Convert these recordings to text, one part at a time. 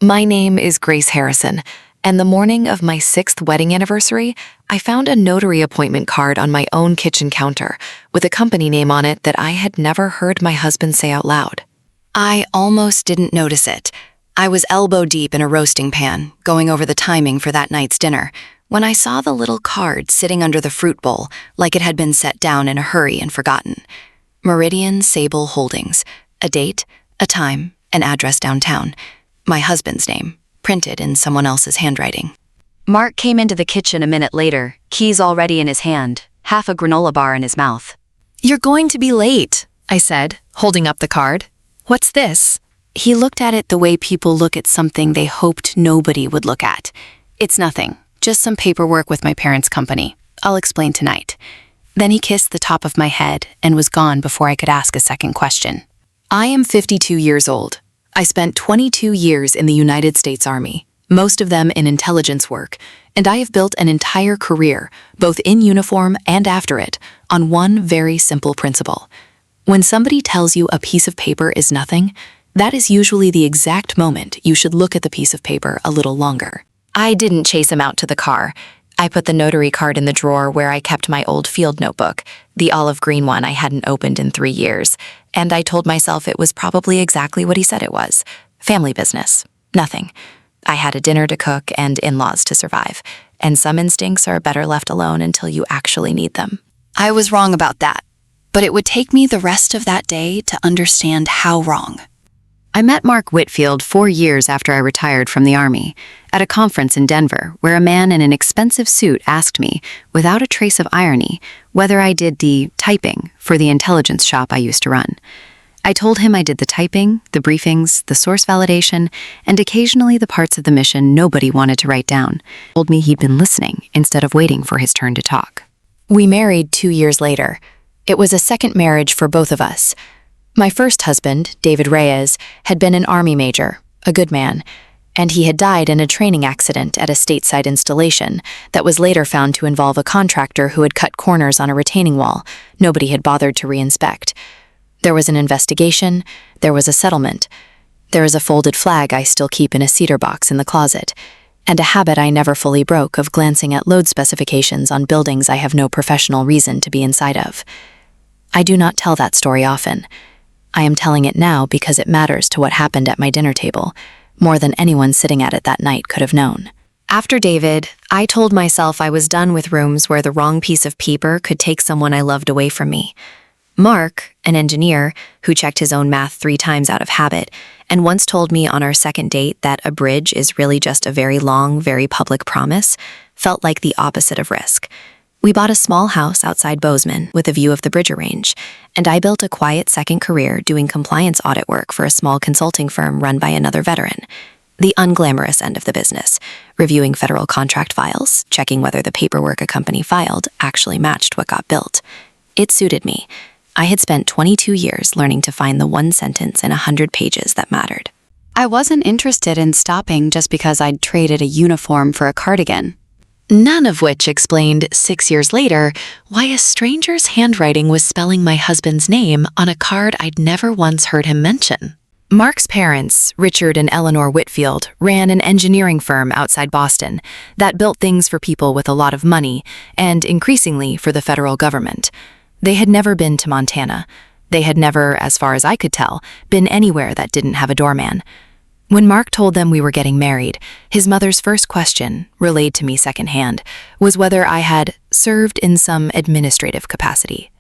My name is Grace Harrison, and the morning of my 6th wedding anniversary, I found a notary appointment card on my own kitchen counter with a company name on it that I had never heard my husband say out loud. I almost didn't notice it. I was elbow deep in a roasting pan, going over the timing for that night's dinner, when I saw the little card sitting under the fruit bowl like it had been set down in a hurry and forgotten. Meridian Sable Holdings, a date, a time, an address downtown. My husband's name, printed in someone else's handwriting. Mark came into the kitchen a minute later, keys already in his hand, half a granola bar in his mouth. "You're going to be late," I said, holding up the card. "What's this?" He looked at it the way people look at something they hoped nobody would look at. "It's nothing, just some paperwork with my parents' company. I'll explain tonight." Then he kissed the top of my head and was gone before I could ask a second question. I am 52 years old. I spent 22 years in the United States Army, most of them in intelligence work, and I have built an entire career, both in uniform and after it, on one very simple principle. When somebody tells you a piece of paper is nothing, that is usually the exact moment you should look at the piece of paper a little longer. I didn't chase him out to the car. I put the notary card in the drawer where I kept my old field notebook, the olive green one I hadn't opened in 3 years, and I told myself it was probably exactly what he said it was. Family business. Nothing. I had a dinner to cook and in-laws to survive, and some instincts are better left alone until you actually need them. I was wrong about that, but it would take me the rest of that day to understand how wrong. I met Mark Whitfield 4 years after I retired from the Army, at a conference in Denver where a man in an expensive suit asked me, without a trace of irony, whether I did the typing for the intelligence shop I used to run. I told him I did the typing, the briefings, the source validation, and occasionally the parts of the mission nobody wanted to write down. He told me he'd been listening instead of waiting for his turn to talk. We married 2 years later. It was a second marriage for both of us. My first husband, David Reyes, had been an Army major, a good man, and he had died in a training accident at a stateside installation that was later found to involve a contractor who had cut corners on a retaining wall nobody had bothered to re-inspect. There was an investigation, there was a settlement. There is a folded flag I still keep in a cedar box in the closet, and a habit I never fully broke of glancing at load specifications on buildings I have no professional reason to be inside of. I do not tell that story often. I am telling it now because it matters to what happened at my dinner table, more than anyone sitting at it that night could have known. After David, I told myself I was done with rooms where the wrong piece of paper could take someone I loved away from me. Mark, an engineer who checked his own math 3 times out of habit, and once told me on our second date that a bridge is really just a very long, very public promise, felt like the opposite of risk. We bought a small house outside Bozeman with a view of the Bridger Range, and I built a quiet second career doing compliance audit work for a small consulting firm run by another veteran. The unglamorous end of the business, reviewing federal contract files, checking whether the paperwork a company filed actually matched what got built. It suited me. I had spent 22 years learning to find the one sentence in 100 pages that mattered. I wasn't interested in stopping just because I'd traded a uniform for a cardigan. None of which explained 6 years later why a stranger's handwriting was spelling my husband's name on a card I'd never once heard him mention. Mark's parents, Richard and Eleanor Whitfield, ran an engineering firm outside Boston that built things for people with a lot of money and, increasingly, for the federal government. They had never been to Montana. They had never, as far as I could tell, been anywhere that didn't have a doorman. When Mark told them we were getting married, his mother's first question, relayed to me secondhand, was whether I had served in some administrative capacity.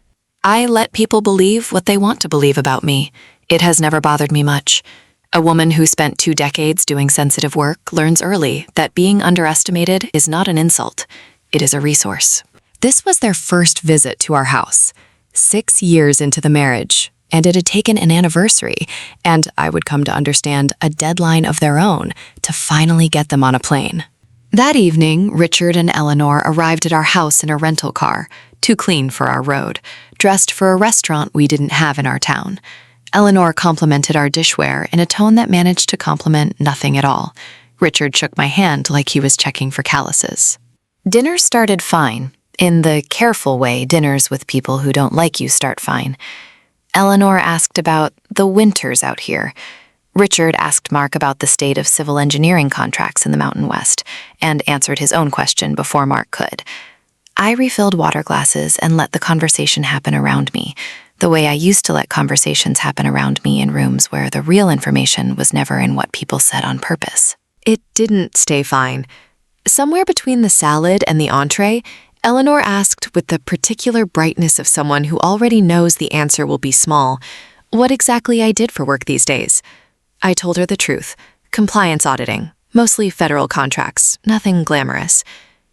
I let people believe what they want to believe about me. It has never bothered me much. A woman who spent 2 decades doing sensitive work learns early that being underestimated is not an insult. It is a resource. This was their first visit to our house, 6 years into the marriage. And it had taken an anniversary, and I would come to understand a deadline of their own to finally get them on a plane. That evening, Richard and Eleanor arrived at our house in a rental car, too clean for our road, dressed for a restaurant we didn't have in our town. Eleanor complimented our dishware in a tone that managed to compliment nothing at all. Richard shook my hand like he was checking for calluses. Dinner started fine, in the careful way dinners with people who don't like you start fine. Eleanor asked about the winters out here. Richard asked Mark about the state of civil engineering contracts in the Mountain West and answered his own question before Mark could. I refilled water glasses and let the conversation happen around me, the way I used to let conversations happen around me in rooms where the real information was never in what people said on purpose. It didn't stay fine. Somewhere between the salad and the entree, Eleanor asked with the particular brightness of someone who already knows the answer will be small, what exactly I did for work these days. I told her the truth. Compliance auditing, mostly federal contracts, nothing glamorous.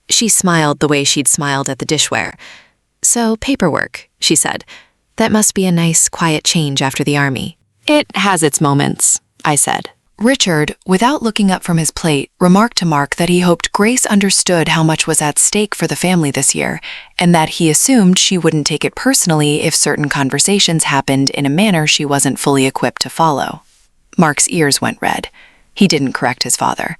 She smiled the way she'd smiled at the dishware. So, paperwork, she said. That must be a nice, quiet change after the army. It has its moments, I said. Richard, without looking up from his plate, remarked to Mark that he hoped Grace understood how much was at stake for the family this year, and that he assumed she wouldn't take it personally if certain conversations happened in a manner she wasn't fully equipped to follow. Mark's ears went red. He didn't correct his father.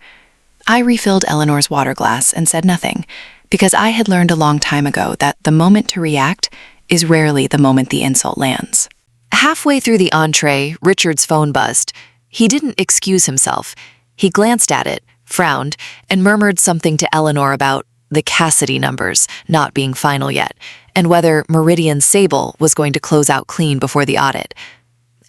I refilled Eleanor's water glass and said nothing, because I had learned a long time ago that the moment to react is rarely the moment the insult lands. Halfway through the entree, Richard's phone buzzed. He didn't excuse himself. He glanced at it, frowned, and murmured something to Eleanor about the Cassidy numbers not being final yet, and whether Meridian Sable was going to close out clean before the audit.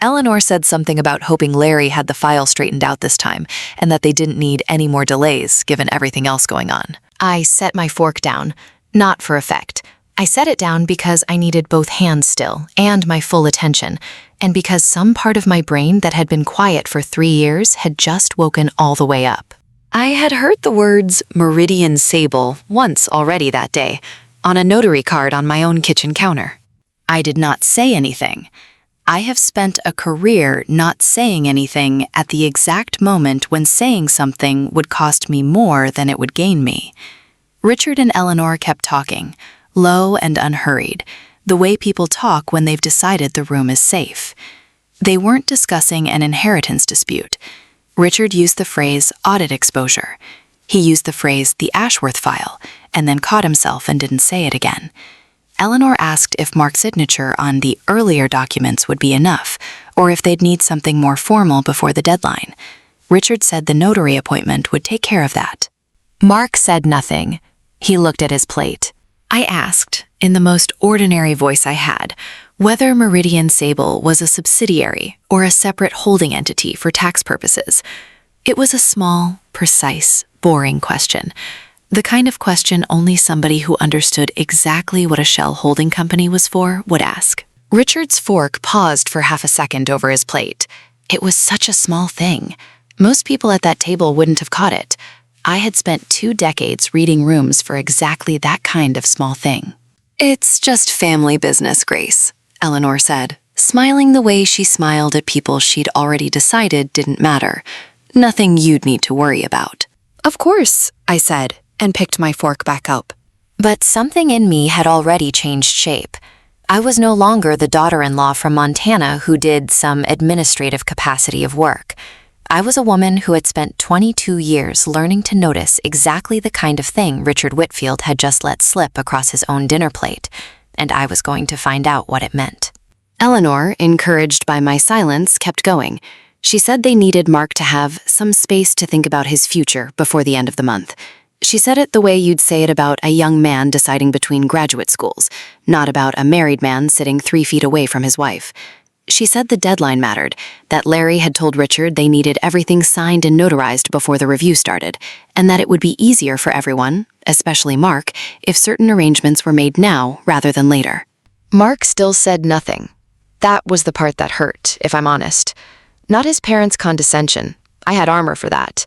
Eleanor said something about hoping Larry had the file straightened out this time, and that they didn't need any more delays given everything else going on. I set my fork down, not for effect. I set it down because I needed both hands still and my full attention, and because some part of my brain that had been quiet for 3 years had just woken all the way up. I had heard the words Meridian Sable once already that day, on a notary card on my own kitchen counter. I did not say anything. I have spent a career not saying anything at the exact moment when saying something would cost me more than it would gain me. Richard and Eleanor kept talking, low and unhurried, the way people talk when they've decided the room is safe. They weren't discussing an inheritance dispute. Richard used the phrase audit exposure. He used the phrase the Ashworth file, and then caught himself and didn't say it again. Eleanor asked if Mark's signature on the earlier documents would be enough, or if they'd need something more formal before the deadline. Richard said the notary appointment would take care of that. Mark said nothing. He looked at his plate. I asked, in the most ordinary voice I had, whether Meridian Sable was a subsidiary or a separate holding entity for tax purposes. It was a small, precise, boring question. The kind of question only somebody who understood exactly what a shell holding company was for would ask. Richard's fork paused for half a second over his plate. It was such a small thing. Most people at that table wouldn't have caught it. I had spent 2 decades reading rooms for exactly that kind of small thing. It's just family business, Grace, Eleanor said, smiling the way she smiled at people she'd already decided didn't matter. Nothing you'd need to worry about. Of course, I said, and picked my fork back up. But something in me had already changed shape. I was no longer the daughter-in-law from Montana who did some administrative capacity of work. I was a woman who had spent 22 years learning to notice exactly the kind of thing Richard Whitfield had just let slip across his own dinner plate, and I was going to find out what it meant. Eleanor, encouraged by my silence, kept going. She said they needed Mark to have some space to think about his future before the end of the month. She said it the way you'd say it about a young man deciding between graduate schools, not about a married man sitting 3 feet away from his wife. She said the deadline mattered, that Larry had told Richard they needed everything signed and notarized before the review started, and that it would be easier for everyone, especially Mark, if certain arrangements were made now rather than later. Mark still said nothing. That was the part that hurt, if I'm honest. Not his parents' condescension. I had armor for that.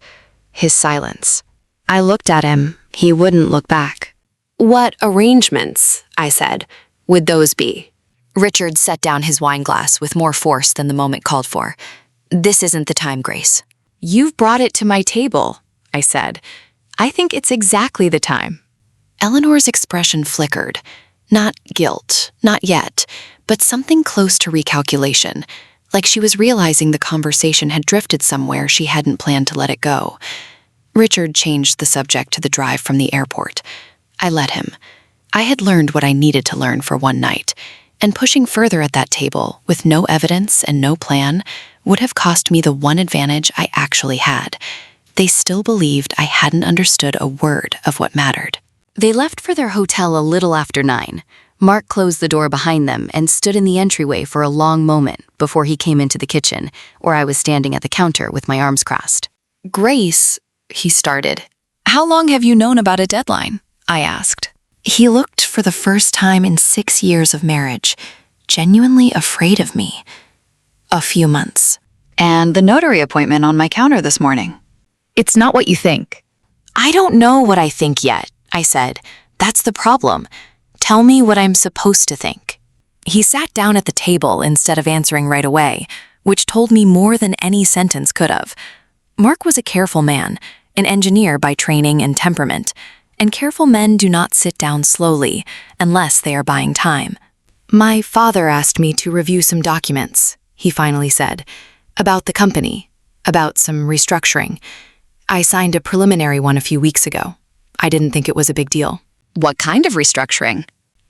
His silence. I looked at him. He wouldn't look back. What arrangements, I said, would those be? Richard set down his wine glass with more force than the moment called for. This isn't the time, Grace. You've brought it to my table, I said. I think it's exactly the time. Eleanor's expression flickered. Not guilt, not yet, but something close to recalculation, like she was realizing the conversation had drifted somewhere she hadn't planned to let it go. Richard changed the subject to the drive from the airport. I let him. I had learned what I needed to learn for one night, and pushing further at that table, with no evidence and no plan, would have cost me the one advantage I actually had. They still believed I hadn't understood a word of what mattered. They left for their hotel a little after 9. Mark closed the door behind them and stood in the entryway for a long moment before he came into the kitchen, where I was standing at the counter with my arms crossed. "Grace," he started. "How long have you known about a deadline?" I asked. He looked for the first time in 6 years of marriage, genuinely afraid of me. "A few months." And the notary appointment on my counter this morning. "It's not what you think." "I don't know what I think yet," I said. "That's the problem. Tell me what I'm supposed to think." He sat down at the table instead of answering right away, which told me more than any sentence could have. Mark was a careful man, an engineer by training and temperament, and careful men do not sit down slowly unless they are buying time. "My father asked me to review some documents," he finally said, "about the company, about some restructuring. I signed a preliminary one a few weeks ago. I didn't think it was a big deal." What kind of restructuring?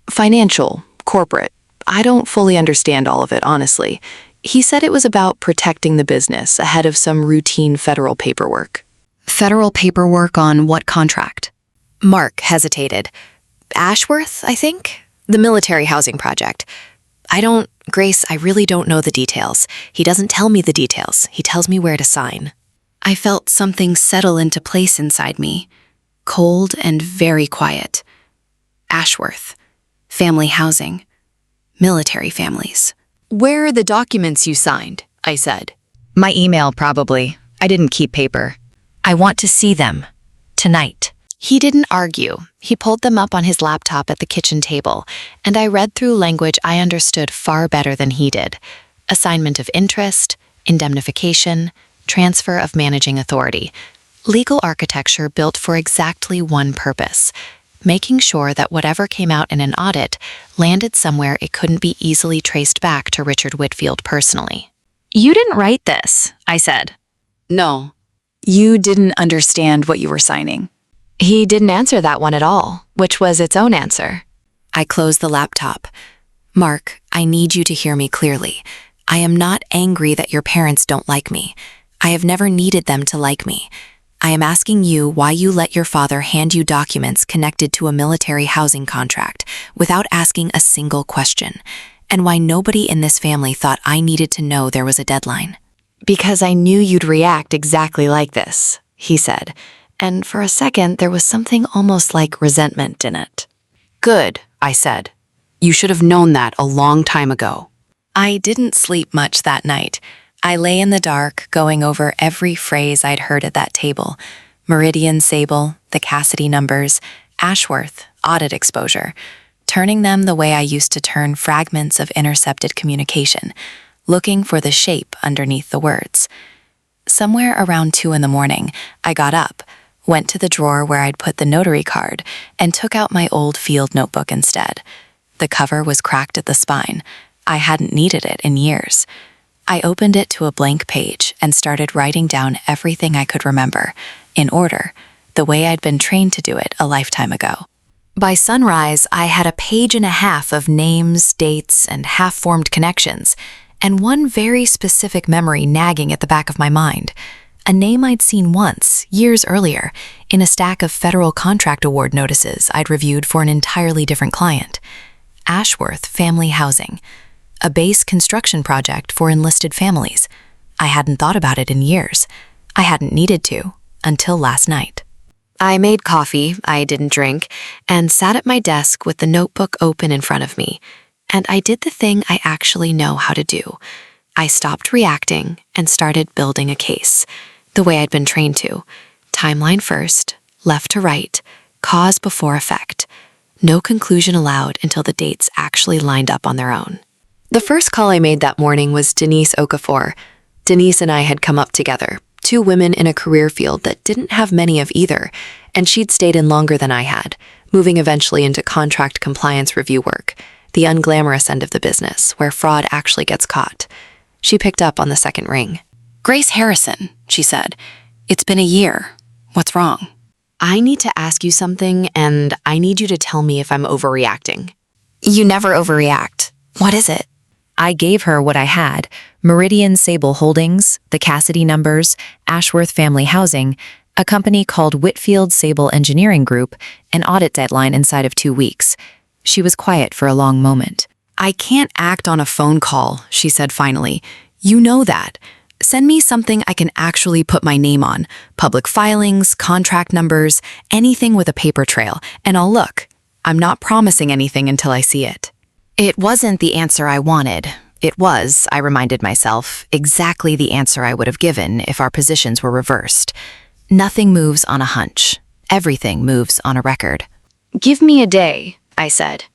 "Financial, corporate. I don't fully understand all of it, honestly. He said it was about protecting the business ahead of some routine federal paperwork." "Federal paperwork on what contract?" Mark hesitated. "Ashworth, I think? The military housing project. Grace, I really don't know the details. He doesn't tell me the details. He tells me where to sign." I felt something settle into place inside me, cold and very quiet. Ashworth, family housing, military families. "Where are the documents you signed?" I said. My email, probably. I didn't keep paper. "I want to see them. Tonight." He didn't argue. He pulled them up on his laptop at the kitchen table, and I read through language I understood far better than he did. Assignment of interest, indemnification, transfer of managing authority. Legal architecture built for exactly one purpose: making sure that whatever came out in an audit landed somewhere it couldn't be easily traced back to Richard Whitfield personally. You didn't write this, I said. "No." You didn't understand what you were signing. He didn't answer that one at all, which was its own answer. I closed the laptop. "Mark, I need you to hear me clearly. I am not angry that your parents don't like me. I have never needed them to like me. I am asking you why you let your father hand you documents connected to a military housing contract without asking a single question, and why nobody in this family thought I needed to know there was a deadline." "Because I knew you'd react exactly like this," he said, and for a second there was something almost like resentment in it. "Good," I said. "You should have known that a long time ago." I didn't sleep much that night. I lay in the dark, going over every phrase I'd heard at that table. Meridian Sable, the Cassidy numbers, Ashworth, audit exposure, turning them the way I used to turn fragments of intercepted communication, looking for the shape underneath the words. Somewhere around 2 in the morning, I got up, went to the drawer where I'd put the notary card, and took out my old field notebook instead. The cover was cracked at the spine. I hadn't needed it in years. I opened it to a blank page and started writing down everything I could remember, in order, the way I'd been trained to do it a lifetime ago. By sunrise, I had a page and a half of names, dates, and half-formed connections, and one very specific memory nagging at the back of my mind. A name I'd seen once, years earlier, in a stack of federal contract award notices I'd reviewed for an entirely different client. Ashworth Family Housing, a base construction project for enlisted families. I hadn't thought about it in years. I hadn't needed to, until last night. I made coffee I didn't drink, and sat at my desk with the notebook open in front of me, and I did the thing I actually know how to do. I stopped reacting and started building a case, the way I'd been trained to. Timeline first, left to right, cause before effect. No conclusion allowed until the dates actually lined up on their own. The first call I made that morning was Denise Okafor. Denise and I had come up together, 2 women in a career field that didn't have many of either, and she'd stayed in longer than I had, moving eventually into contract compliance review work, the unglamorous end of the business, where fraud actually gets caught. She picked up on the second ring. "Grace Harrison," she said. "It's been a year. What's wrong?" "I need to ask you something, and I need you to tell me if I'm overreacting." "You never overreact. What is it?" I gave her what I had: Meridian Sable Holdings, the Cassidy numbers, Ashworth Family Housing, a company called Whitfield Sable Engineering Group, an audit deadline inside of 2 weeks. She was quiet for a long moment. I can't act on a phone call, she said finally. You know that. Send me something I can actually put my name on. Public filings, contract numbers, anything with a paper trail, and I'll look. I'm not promising anything until I see it. It wasn't the answer I wanted. It was, I reminded myself, exactly the answer I would have given if our positions were reversed. Nothing moves on a hunch. Everything moves on a record. Give me a day, I said.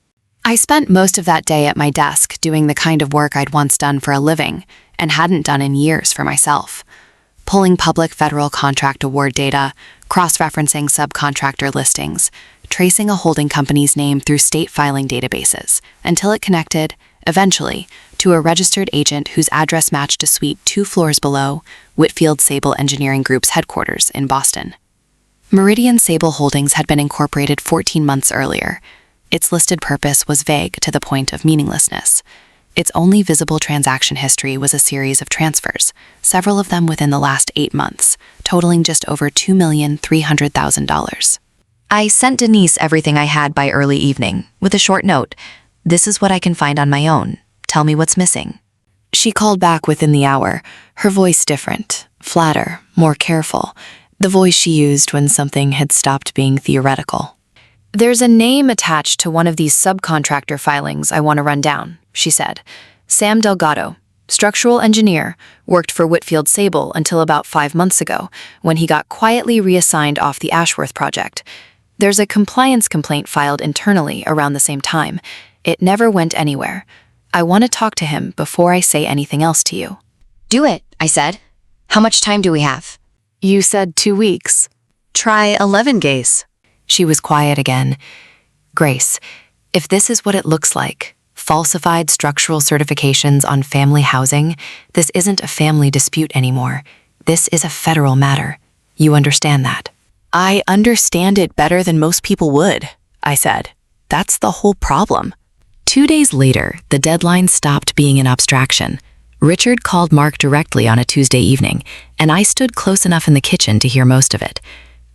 I spent most of that day at my desk doing the kind of work I'd once done for a living and hadn't done in years for myself. Pulling public federal contract award data, cross-referencing subcontractor listings, tracing a holding company's name through state filing databases until it connected, eventually, to a registered agent whose address matched a suite 2 floors below Whitfield Sable Engineering Group's headquarters in Boston. Meridian Sable Holdings had been incorporated 14 months earlier. Its listed purpose was vague to the point of meaninglessness. Its only visible transaction history was a series of transfers, several of them within the last 8 months, totaling just over $2,300,000. I sent Denise everything I had by early evening, with a short note. This is what I can find on my own. Tell me what's missing. She called back within the hour, her voice different, flatter, more careful, the voice she used when something had stopped being theoretical. There's a name attached to one of these subcontractor filings I want to run down, she said. Sam Delgado, structural engineer, worked for Whitfield Sable until about 5 months ago, when he got quietly reassigned off the Ashworth project. There's a compliance complaint filed internally around the same time. It never went anywhere. I want to talk to him before I say anything else to you. Do it, I said. How much time do we have? You said 2 weeks. Try 11 days. She was quiet again. Grace, if this is what it looks like, falsified structural certifications on family housing, this isn't a family dispute anymore. This is a federal matter. You understand that? I understand it better than most people would, I said. That's the whole problem. 2 days later, the deadline stopped being an abstraction. Richard called Mark directly on a Tuesday evening, and I stood close enough in the kitchen to hear most of it.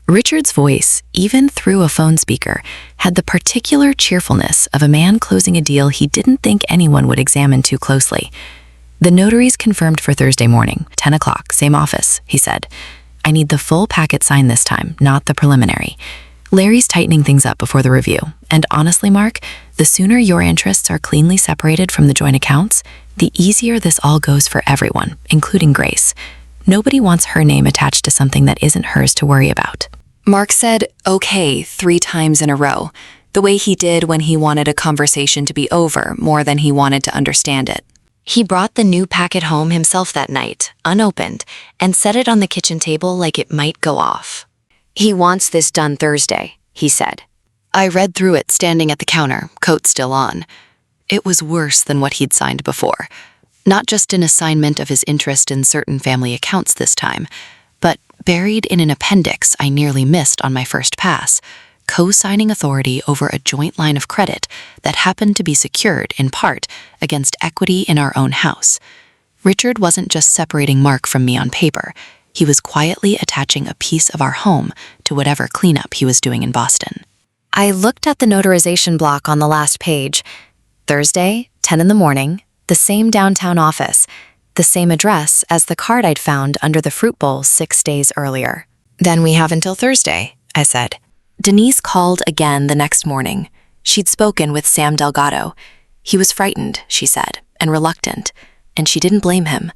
Richard's voice, even through a phone speaker, had the particular cheerfulness of a man closing a deal he didn't think anyone would examine too closely. The notary's confirmed for Thursday morning, 10 o'clock, same office, he said. I need the full packet signed this time, not the preliminary. Larry's tightening things up before the review, and honestly, Mark, the sooner your interests are cleanly separated from the joint accounts, the easier this all goes for everyone, including Grace. Nobody wants her name attached to something that isn't hers to worry about. Mark said, okay, 3 times in a row, the way he did when he wanted a conversation to be over more than he wanted to understand it. He brought the new packet home himself that night, unopened, and set it on the kitchen table like it might go off. He wants this done Thursday, he said. I read through it standing at the counter, coat still on. It was worse than what he'd signed before. Not just an assignment of his interest in certain family accounts this time, but buried in an appendix I nearly missed on my first pass, co-signing authority over a joint line of credit that happened to be secured, in part, against equity in our own house. Richard wasn't just separating Mark from me on paper. He was quietly attaching a piece of our home to whatever cleanup he was doing in Boston. I looked at the notarization block on the last page. Thursday, 10 in the morning, the same downtown office, the same address as the card I'd found under the fruit bowl 6 days earlier. Then we have until Thursday, I said. Denise called again the next morning. She'd spoken with Sam Delgado. He was frightened, she said, and reluctant, and she didn't blame him.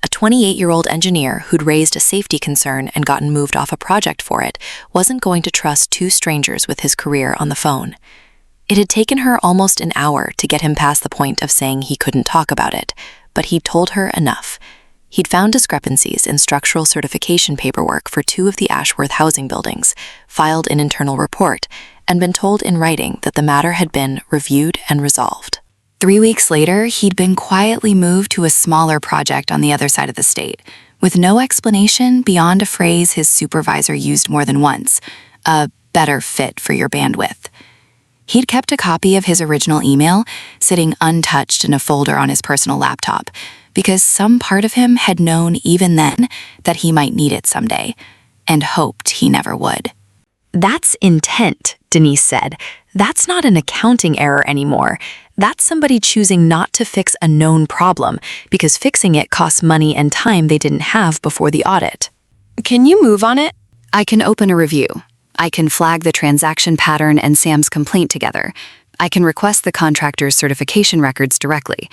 A 28-year-old engineer who'd raised a safety concern and gotten moved off a project for it wasn't going to trust 2 strangers with his career on the phone. It had taken her almost an hour to get him past the point of saying he couldn't talk about it, but he'd told her enough. He'd found discrepancies in structural certification paperwork for 2 of the Ashworth housing buildings, filed an internal report, and been told in writing that the matter had been reviewed and resolved. 3 weeks later, he'd been quietly moved to a smaller project on the other side of the state, with no explanation beyond a phrase his supervisor used more than once, a better fit for your bandwidth. He'd kept a copy of his original email sitting untouched in a folder on his personal laptop because some part of him had known even then that he might need it someday and hoped he never would. That's intent, Denise said. That's not an accounting error anymore. That's somebody choosing not to fix a known problem because fixing it costs money and time they didn't have before the audit. Can you move on it? I can open a review. I can flag the transaction pattern and Sam's complaint together. I can request the contractor's certification records directly.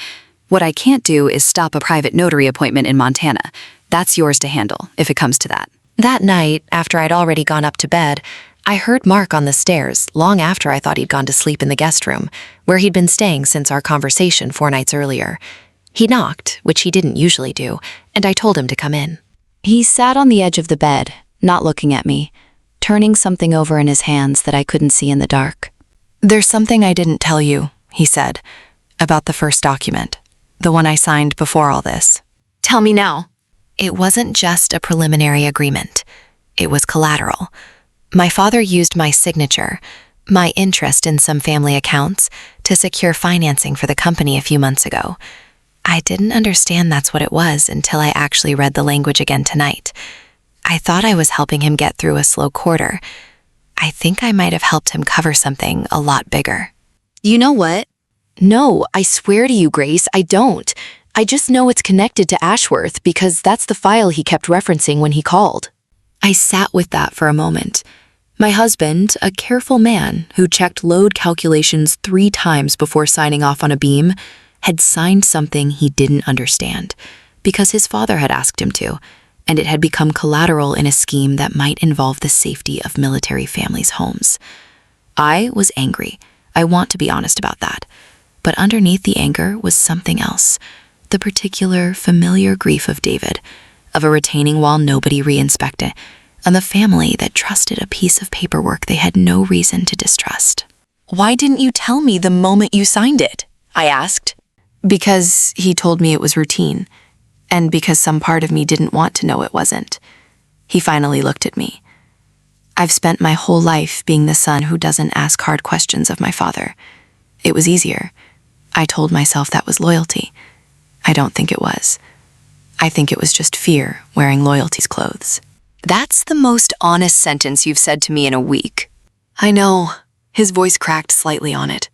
What I can't do is stop a private notary appointment in Montana. That's yours to handle, if it comes to that. That night, after I'd already gone up to bed, I heard Mark on the stairs long after I thought he'd gone to sleep in the guest room, where he'd been staying since our conversation 4 nights earlier. He knocked, which he didn't usually do, and I told him to come in. He sat on the edge of the bed, not looking at me, turning something over in his hands that I couldn't see in the dark. "There's something I didn't tell you," he said, "about the first document, the one I signed before all this." Tell me now. It wasn't just a preliminary agreement. It was collateral. My father used my signature, my interest in some family accounts, to secure financing for the company a few months ago. I didn't understand that's what it was until I actually read the language again tonight. I thought I was helping him get through a slow quarter. I think I might have helped him cover something a lot bigger. You know what? No, I swear to you, Grace, I don't. I just know it's connected to Ashworth because that's the file he kept referencing when he called. I sat with that for a moment. My husband, a careful man who checked load calculations 3 times before signing off on a beam, had signed something he didn't understand because his father had asked him to, and it had become collateral in a scheme that might involve the safety of military families' homes. I was angry. I want to be honest about that. But underneath the anger was something else, the particular familiar grief of David, of a retaining wall nobody re-inspected, and the family that trusted a piece of paperwork they had no reason to distrust. "Why didn't you tell me the moment you signed it?" I asked. "Because he told me it was routine, and because some part of me didn't want to know it wasn't." He finally looked at me. "I've spent my whole life being the son who doesn't ask hard questions of my father. It was easier. I told myself that was loyalty. I don't think it was. I think it was just fear wearing loyalty's clothes." That's the most honest sentence you've said to me in a week. "I know." His voice cracked slightly on it.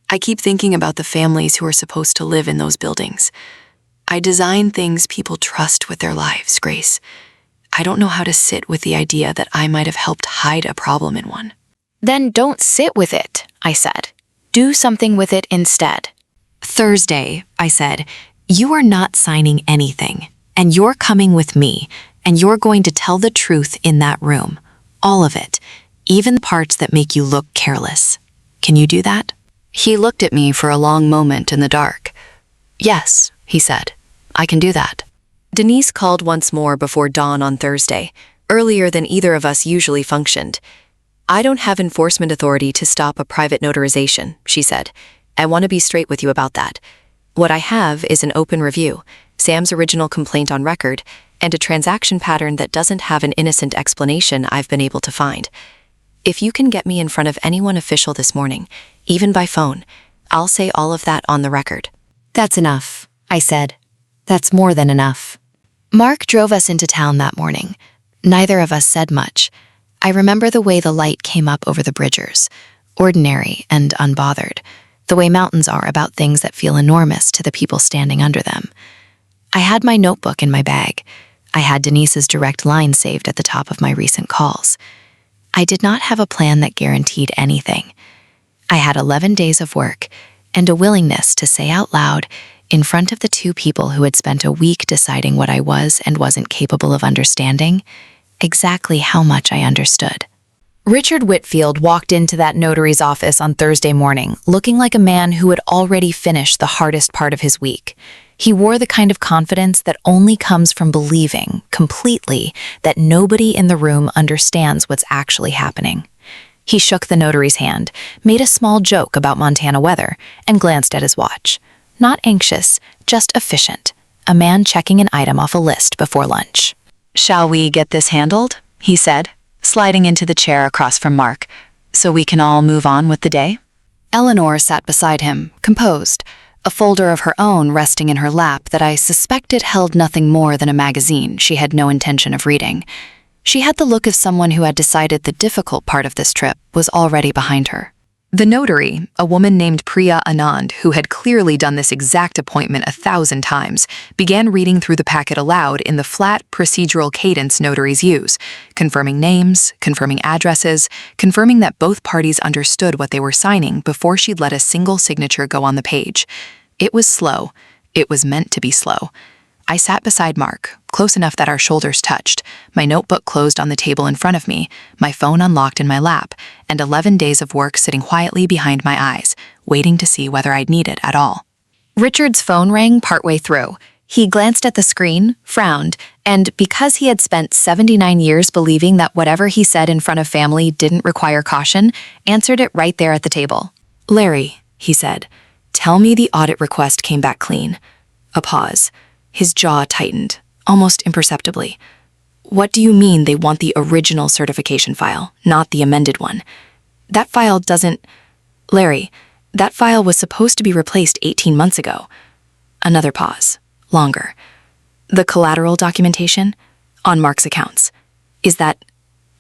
"I keep thinking about the families who are supposed to live in those buildings. I design things people trust with their lives, Grace. I don't know how to sit with the idea that I might have helped hide a problem in one." Then don't sit with it, I said. Do something with it instead. Thursday, I said, you are not signing anything, and you're coming with me, and you're going to tell the truth in that room. All of it, even the parts that make you look careless. Can you do that? He looked at me for a long moment in the dark. "Yes," he said, "I can do that." Denise called once more before dawn on Thursday, earlier than either of us usually functioned. "I don't have enforcement authority to stop a private notarization," she said. "I want to be straight with you about that. What I have is an open review, Sam's original complaint on record, and a transaction pattern that doesn't have an innocent explanation I've been able to find. If you can get me in front of anyone official this morning, even by phone, I'll say all of that on the record." "That's enough," I said. "That's more than enough." Mark drove us into town that morning. Neither of us said much. I remember the way the light came up over the bridgers, ordinary and unbothered, the way mountains are about things that feel enormous to the people standing under them. I had my notebook in my bag. I had Denise's direct line saved at the top of my recent calls. I did not have a plan that guaranteed anything. I had 11 days of work and a willingness to say out loud, in front of the 2 people who had spent a week deciding what I was and wasn't capable of understanding, exactly how much I understood. Richard Whitfield walked into that notary's office on Thursday morning, looking like a man who had already finished the hardest part of his week. He wore the kind of confidence that only comes from believing, completely, that nobody in the room understands what's actually happening. He shook the notary's hand, made a small joke about Montana weather, and glanced at his watch. Not anxious, just efficient. A man checking an item off a list before lunch. "Shall we get this handled?" he said, sliding into the chair across from Mark, "so we can all move on with the day?" Eleanor sat beside him, composed, a folder of her own resting in her lap that I suspected held nothing more than a magazine she had no intention of reading. She had the look of someone who had decided the difficult part of this trip was already behind her. The notary, a woman named Priya Anand, who had clearly done this exact appointment 1,000 times, began reading through the packet aloud in the flat, procedural cadence notaries use, confirming names, confirming addresses, confirming that both parties understood what they were signing before she'd let a single signature go on the page. It was slow. It was meant to be slow. I sat beside Mark, close enough that our shoulders touched, my notebook closed on the table in front of me, my phone unlocked in my lap, and 11 days of work sitting quietly behind my eyes, waiting to see whether I'd need it at all. Richard's phone rang partway through. He glanced at the screen, frowned, and because he had spent 79 years believing that whatever he said in front of family didn't require caution, answered it right there at the table. "Larry," he said, "tell me the audit request came back clean." A pause. His jaw tightened, almost imperceptibly. "What do you mean they want the original certification file, not the amended one? That file doesn't... Larry, that file was supposed to be replaced 18 months ago." Another pause. Longer. "The collateral documentation? On Mark's accounts. Is that...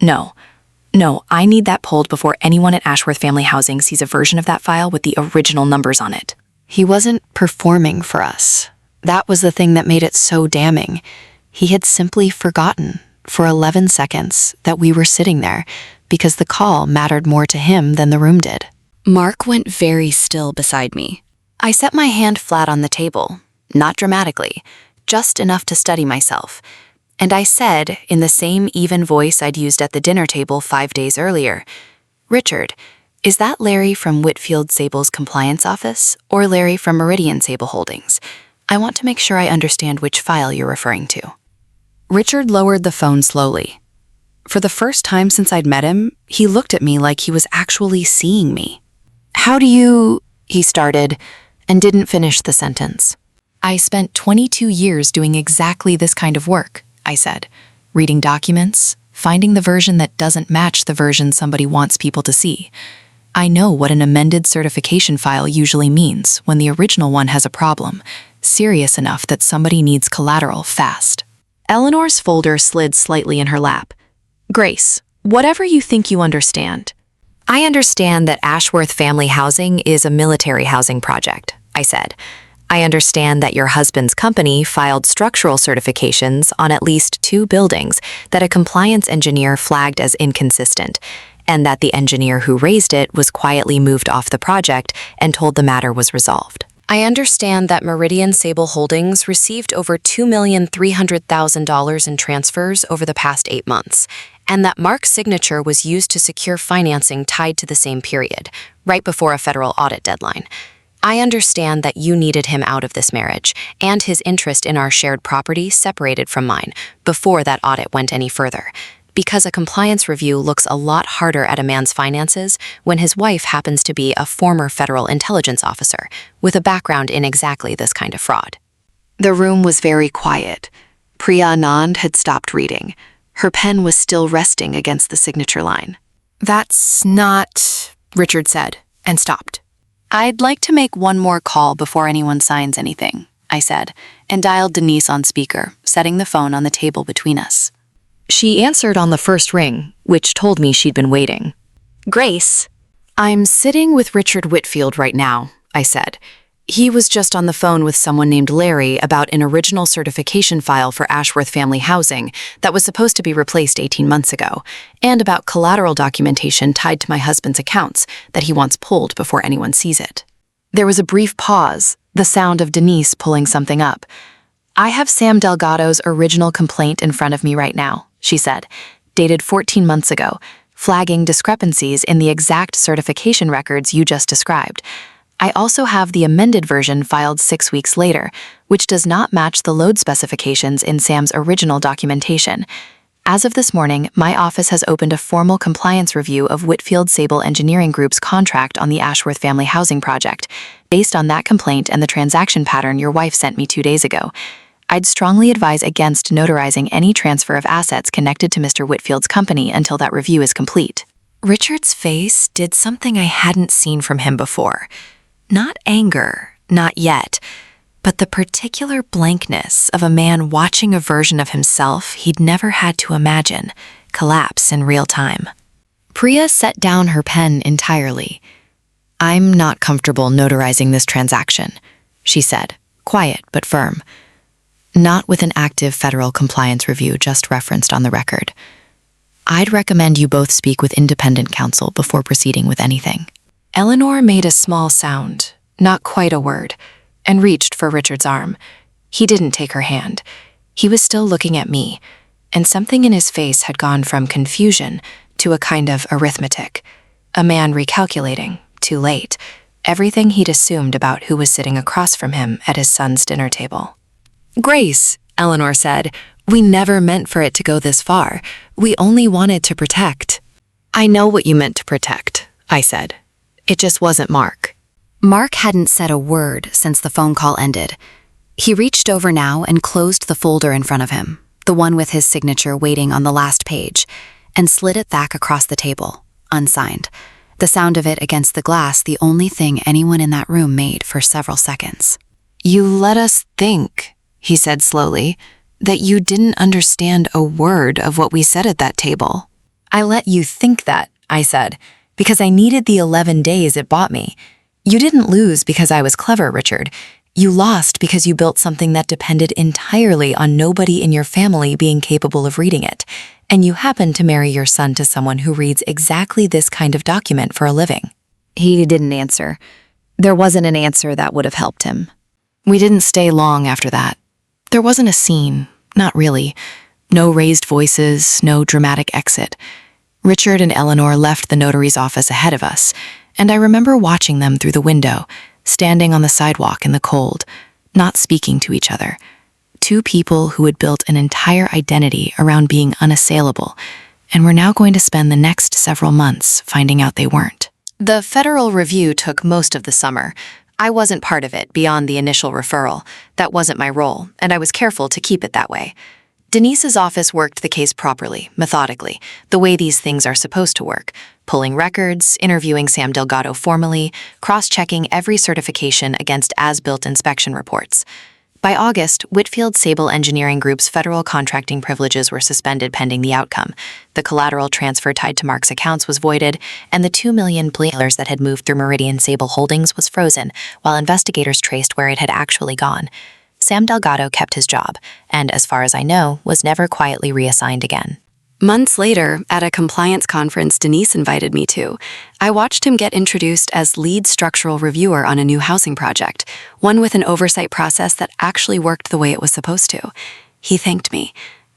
No. No, I need that pulled before anyone at Ashworth Family Housing sees a version of that file with the original numbers on it." He wasn't performing for us. That was the thing that made it so damning. He had simply forgotten, for 11 seconds, that we were sitting there, because the call mattered more to him than the room did. Mark went very still beside me. I set my hand flat on the table, not dramatically, just enough to steady myself, and I said, in the same even voice I'd used at the dinner table 5 days earlier, "Richard, is that Larry from Whitfield Sable's compliance office, or Larry from Meridian Sable Holdings? I want to make sure I understand which file you're referring to." Richard lowered the phone slowly. For the first time since I'd met him, he looked at me like he was actually seeing me. "How do you..." he started, and didn't finish the sentence. "I spent 22 years doing exactly this kind of work," I said, "reading documents, finding the version that doesn't match the version somebody wants people to see. I know what an amended certification file usually means when the original one has a problem, serious enough that somebody needs collateral fast." Eleanor's folder slid slightly in her lap. "Grace, whatever you think you understand." "I understand that Ashworth Family Housing is a military housing project," I said. "I understand that your husband's company filed structural certifications on at least 2 buildings that a compliance engineer flagged as inconsistent, and that the engineer who raised it was quietly moved off the project and told the matter was resolved. I understand that Meridian Sable Holdings received over $2,300,000 in transfers over the past 8 months, and that Mark's signature was used to secure financing tied to the same period, right before a federal audit deadline. I understand that you needed him out of this marriage, and his interest in our shared property separated from mine before that audit went any further, because a compliance review looks a lot harder at a man's finances when his wife happens to be a former federal intelligence officer with a background in exactly this kind of fraud." The room was very quiet. Priya Anand had stopped reading. Her pen was still resting against the signature line. "That's not..." Richard said, and stopped. "I'd like to make one more call before anyone signs anything," I said, and dialed Denise on speaker, setting the phone on the table between us. She answered on the first ring, which told me she'd been waiting. "Grace." "I'm sitting with Richard Whitfield right now," I said. "He was just on the phone with someone named Larry about an original certification file for Ashworth Family Housing that was supposed to be replaced 18 months ago, and about collateral documentation tied to my husband's accounts that he wants pulled before anyone sees it." There was a brief pause, the sound of Denise pulling something up. "I have Sam Delgado's original complaint in front of me right now," she said, dated 14 months ago, flagging discrepancies in the exact certification records you just described. I also have the amended version filed 6 weeks later, which does not match the load specifications in Sam's original documentation. As of this morning, my office has opened a formal compliance review of Whitfield Sable Engineering Group's contract on the Ashworth Family Housing project, based on that complaint and the transaction pattern your wife sent me 2 days ago. I'd strongly advise against notarizing any transfer of assets connected to Mr. Whitfield's company until that review is complete. Richard's face did something I hadn't seen from him before. Not anger, not yet, but the particular blankness of a man watching a version of himself he'd never had to imagine collapse in real time. Priya set down her pen entirely. "I'm not comfortable notarizing this transaction," she said, quiet but firm. "Not with an active federal compliance review just referenced on the record. I'd recommend you both speak with independent counsel before proceeding with anything." Eleanor made a small sound, not quite a word, and reached for Richard's arm. He didn't take her hand. He was still looking at me, and something in his face had gone from confusion to a kind of arithmetic. A man recalculating, too late, everything he'd assumed about who was sitting across from him at his son's dinner table. "Grace," Eleanor said, "we never meant for it to go this far. We only wanted to protect." "I know what you meant to protect," I said. "It just wasn't Mark." Mark hadn't said a word since the phone call ended. He reached over now and closed the folder in front of him, the one with his signature waiting on the last page, and slid it back across the table, unsigned. The sound of it against the glass the only thing anyone in that room made for several seconds. "You let us think," he said slowly, "that you didn't understand a word of what we said at that table." "I let you think that," I said, "because I needed the 11 days it bought me. You didn't lose because I was clever, Richard. You lost because you built something that depended entirely on nobody in your family being capable of reading it. And you happened to marry your son to someone who reads exactly this kind of document for a living." He didn't answer. There wasn't an answer that would have helped him. We didn't stay long after that. There wasn't a scene, not really. No raised voices, no dramatic exit. Richard and Eleanor left the notary's office ahead of us, and I remember watching them through the window, standing on the sidewalk in the cold, not speaking to each other. Two people who had built an entire identity around being unassailable, and were now going to spend the next several months finding out they weren't. The federal review took most of the summer. I wasn't part of it beyond the initial referral. That wasn't my role, and I was careful to keep it that way. Denise's office worked the case properly, methodically, the way these things are supposed to work, pulling records, interviewing Sam Delgado formally, cross-checking every certification against as-built inspection reports. By August, Whitfield Sable Engineering Group's federal contracting privileges were suspended pending the outcome. The collateral transfer tied to Mark's accounts was voided, and the $2 million dollars that had moved through Meridian Sable Holdings was frozen, while investigators traced where it had actually gone. Sam Delgado kept his job, and as far as I know, was never quietly reassigned again. Months later, at a compliance conference Denise invited me to, I watched him get introduced as lead structural reviewer on a new housing project, one with an oversight process that actually worked the way it was supposed to. He thanked me.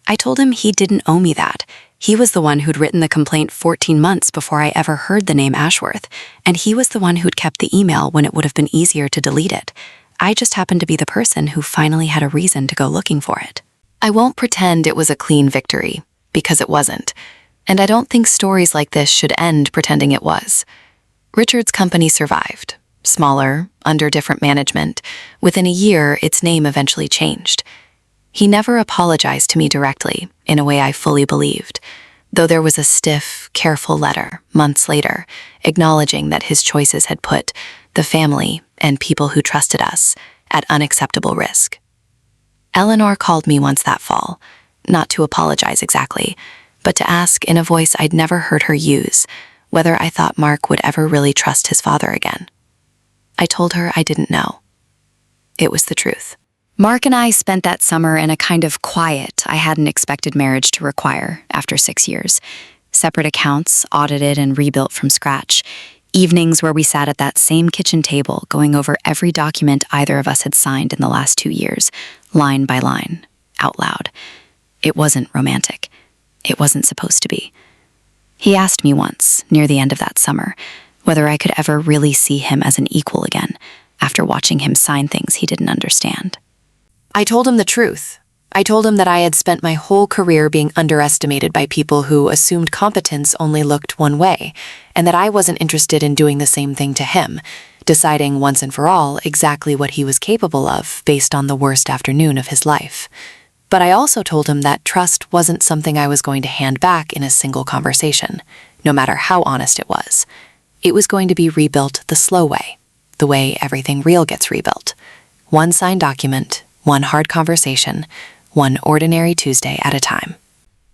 I told him he didn't owe me that. He was the one who'd written the complaint 14 months before I ever heard the name Ashworth, and he was the one who'd kept the email when it would have been easier to delete it. I just happened to be the person who finally had a reason to go looking for it. I won't pretend it was a clean victory, because it wasn't. And I don't think stories like this should end pretending it was. Richard's company survived. Smaller, under different management. Within a year, its name eventually changed. He never apologized to me directly, in a way I fully believed, though there was a stiff, careful letter, months later, acknowledging that his choices had put the family and people who trusted us at unacceptable risk. Eleanor called me once that fall, not to apologize exactly, but to ask in a voice I'd never heard her use, whether I thought Mark would ever really trust his father again. I told her I didn't know. It was the truth. Mark and I spent that summer in a kind of quiet I hadn't expected marriage to require after 6 years. Separate accounts, audited and rebuilt from scratch. Evenings where we sat at that same kitchen table going over every document either of us had signed in the last 2 years, line by line, out loud. It wasn't romantic. It wasn't supposed to be. He asked me once, near the end of that summer, whether I could ever really see him as an equal again, after watching him sign things he didn't understand. I told him the truth. I told him that I had spent my whole career being underestimated by people who assumed competence only looked one way, and that I wasn't interested in doing the same thing to him, deciding once and for all exactly what he was capable of based on the worst afternoon of his life. But I also told him that trust wasn't something I was going to hand back in a single conversation, no matter how honest it was. It was going to be rebuilt the slow way, the way everything real gets rebuilt. One signed document, one hard conversation, one ordinary Tuesday at a time.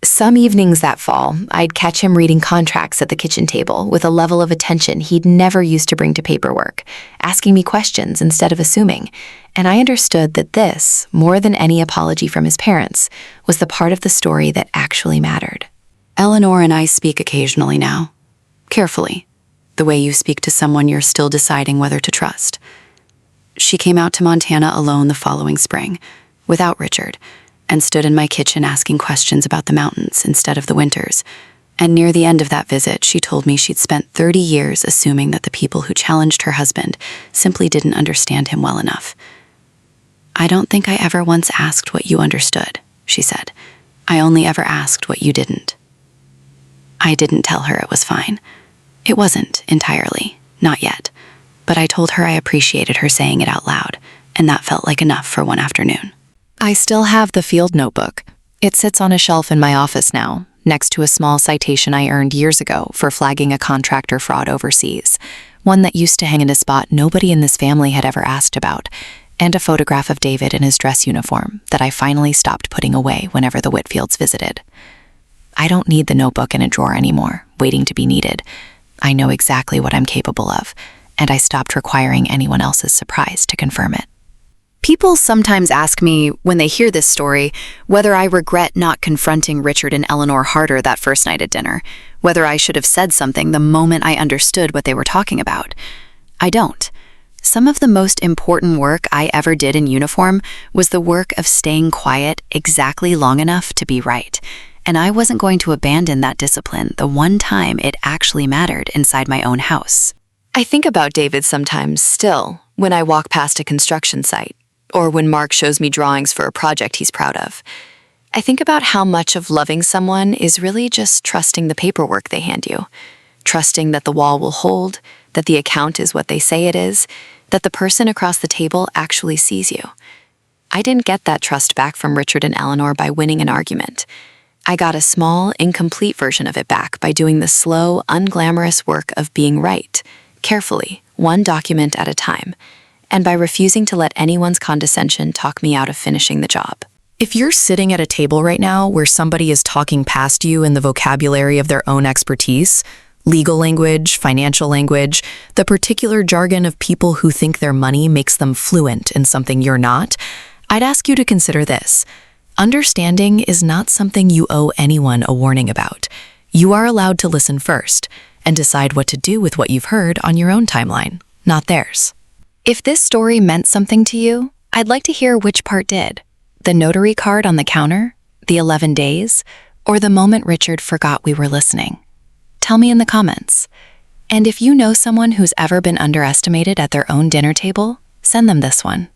Some evenings that fall, I'd catch him reading contracts at the kitchen table with a level of attention he'd never used to bring to paperwork, asking me questions instead of assuming. And I understood that this, more than any apology from his parents, was the part of the story that actually mattered. Eleanor and I speak occasionally now. Carefully. The way you speak to someone you're still deciding whether to trust. She came out to Montana alone the following spring, without Richard, and stood in my kitchen asking questions about the mountains instead of the winters. And near the end of that visit, she told me she'd spent 30 years assuming that the people who challenged her husband simply didn't understand him well enough. "I don't think I ever once asked what you understood," she said. "I only ever asked what you didn't." I didn't tell her it was fine. It wasn't entirely, not yet. But I told her I appreciated her saying it out loud, and that felt like enough for one afternoon. I still have the field notebook. It sits on a shelf in my office now, next to a small citation I earned years ago for flagging a contractor fraud overseas, one that used to hang in a spot nobody in this family had ever asked about, and a photograph of David in his dress uniform that I finally stopped putting away whenever the Whitfields visited. I don't need the notebook in a drawer anymore, waiting to be needed. I know exactly what I'm capable of, and I stopped requiring anyone else's surprise to confirm it. People sometimes ask me, when they hear this story, whether I regret not confronting Richard and Eleanor harder that first night at dinner, whether I should have said something the moment I understood what they were talking about. I don't. Some of the most important work I ever did in uniform was the work of staying quiet exactly long enough to be right, and I wasn't going to abandon that discipline the one time it actually mattered inside my own house. I think about David sometimes still when I walk past a construction site, or when Mark shows me drawings for a project he's proud of. I think about how much of loving someone is really just trusting the paperwork they hand you, trusting that the wall will hold, that the account is what they say it is, that the person across the table actually sees you. I didn't get that trust back from Richard and Eleanor by winning an argument. I got a small, incomplete version of it back by doing the slow, unglamorous work of being right, carefully, one document at a time, and by refusing to let anyone's condescension talk me out of finishing the job. If you're sitting at a table right now where somebody is talking past you in the vocabulary of their own expertise, legal language, financial language, the particular jargon of people who think their money makes them fluent in something you're not, I'd ask you to consider this. Understanding is not something you owe anyone a warning about. You are allowed to listen first and decide what to do with what you've heard on your own timeline, not theirs. If this story meant something to you, I'd like to hear which part did. The notary card on the counter, the 11 days, or the moment Richard forgot we were listening. Tell me in the comments. And if you know someone who's ever been underestimated at their own dinner table, send them this one.